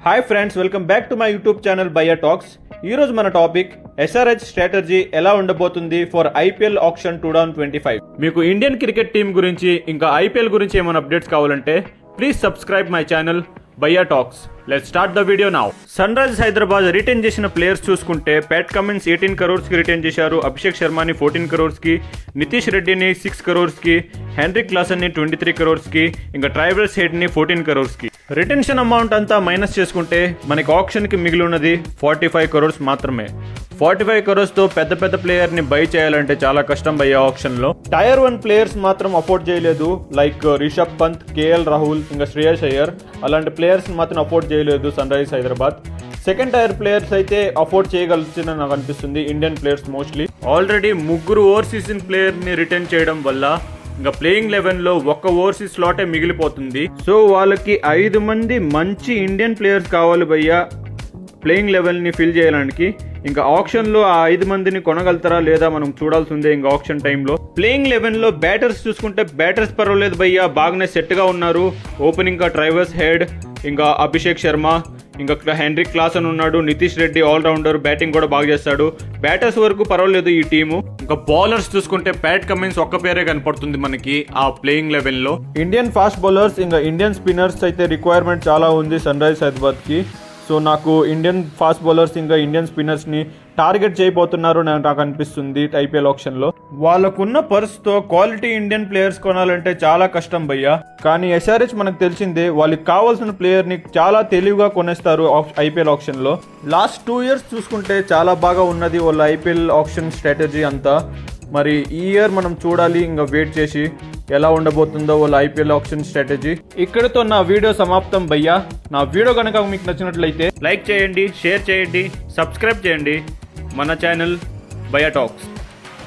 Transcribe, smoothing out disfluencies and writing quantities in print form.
Hi friends, welcome back to my YouTube channel Bayya talks. ఈరోజు మన topic SRH strategy ఎలా ఉండబోతుంది ఫర్ ఐపీఎల్ ఆక్షన్ 2025. మీకు ఇండియన్ క్రికెట్ టీం గురించి ఇంకా ఐపీఎల్ గురించి ఏమైనా అప్డేట్స్ కావాలంటే please subscribe my channel Bayya talks. Let's start the video now. Sunrisers Hyderabad retain చేసిన ప్లేయర్స్ చూసుకుంటే ప్యాట్ కమిన్స్ 18 crores కి రిటైన్ చేశారు, అభిషేక్ శర్మని 14 crores కి, నితీష్ రెడ్డిని 6 crores కి, హెన్రిక్ క్లాసన్ ని 23 crores కి, ఇంకా ట్రైవల్స్ హెడ్ ని 14 crores కి. రిటెన్షన్ అమౌంట్ అంతా మైనస్ చేసుకుంటే మనకి ఆప్షన్ కి మిగిలి ఉన్నది 45 crores మాత్రమే. 45 crores తో పెద్ద ప్లేయర్ ని బై చేయాలంటే చాలా కష్టం భయ్యా ఆప్షన్ లో. టైర్ 1 ప్లేయర్స్ మాత్రం అఫోర్డ్ చేయలేదు, లైక్ రిషబ్ పంత్, కేఎల్ రాహుల్, ఇంకా శ్రేయస్ అయ్యర్ అలాంటి ప్లేయర్స్ మాత్రం అఫోర్డ్ చేయలేదు Sunrisers Hyderabad. Second tier players అయితే అఫోర్డ్ చేయగలుగుతుందని నాకు అనిపిస్తుంది, ఇండియన్ ప్లేయర్స్ మోస్ట్లీ. ఆల్రెడీ ముగ్గురు ఓవర్సీస్ ప్లేయర్ ని రిటైన్ చేయడం వల్ల ఇంకా ప్లేయింగ్ 11 లో ఒక్క ఓవర్సీస్ స్లాటే మిగిలిపోతుంది. సో వాళ్ళకి 5 మంది మంచి ఇండియన్ ప్లేయర్స్ కావాలి భయ్యా ప్లేయింగ్ 11 ని ఫిల్ చేయడానికి. ఇంకా ఆప్షన్ లో ఆ 5 మందిని కొనగలుగుతారా లేదా మనం చూడాల్సిందే ఇంకా ఆప్షన్ టైంలో. ప్లేయింగ్ 11 లో బ్యాటర్స్ చూసుకుంటే బ్యాటర్స్ పర్వాలేదు భయ్యా, బాగానే సెట్ గా ఉన్నారు. ఓపెనింగ్ గా ట్రైవర్స్ హెడ్, ఇంకా అభిషేక్ శర్మ, ఇంకా హెన్రిక్ క్లాసన్ ఉన్నాడు, నితీష్ రెడ్డి ఆల్రౌండర్, బ్యాటింగ్ కూడా బాగా చేస్తాడు. బ్యాటర్స్ వరకు పర్వాలేదు ఈ టీము. ఇంకా బౌలర్స్ చూసుకుంటే ప్యాట్ కమిన్స్ ఒక్క పేరే కనపడుతుంది మనకి ఆ ప్లేయింగ్ 11 లో. ఇండియన్ ఫాస్ట్ బౌలర్స్ ఇంకా ఇండియన్ స్పిన్నర్స్ అయితే రిక్వైర్మెంట్ చాలా ఉంది సన్ రైజర్స్ హైదరాబాద్ కి. సో నాకు ఇండియన్ ఫాస్ట్ బౌలర్స్ ఇంకా ఇండియన్ స్పిన్నర్స్ ని టార్గెట్ చేయబోతున్నారు నాకు అనిపిస్తుంది ఐపీఎల్ ఆప్షన్ లో. వాళ్ళకున్న పర్స్ తో క్వాలిటీ ఇండియన్ ప్లేయర్స్ కొనాలంటే చాలా కష్టం భయ్యా. కానీ ఎస్ఆర్హెచ్ మనకు తెలిసిందే, వాళ్ళకి కావాల్సిన ప్లేయర్ ని చాలా తెలివిగా కొనేస్తారు ఐపీఎల్ ఆప్షన్ లో. లాస్ట్ 2 years చూసుకుంటే చాలా బాగా ఉన్నది వాళ్ళ ఐపీఎల్ ఆప్షన్ స్ట్రాటజీ అంతా. మరి ఈ ఇయర్ మనం చూడాలి, ఇంకా వెయిట్ చేసి ఎలా ఉండబోతుందో వాళ్ళ ఐపీఎల్ ఆప్షన్ స్ట్రాటజీ. ఇక్కడితో నా వీడియో సమాప్తం భయ్యా. నా వీడియో కనుక మీకు నచ్చినట్లయితే లైక్ చేయండి, షేర్ చేయండి, సబ్స్క్రైబ్ చేయండి మన ఛానల్ బయ్యా టాక్స్.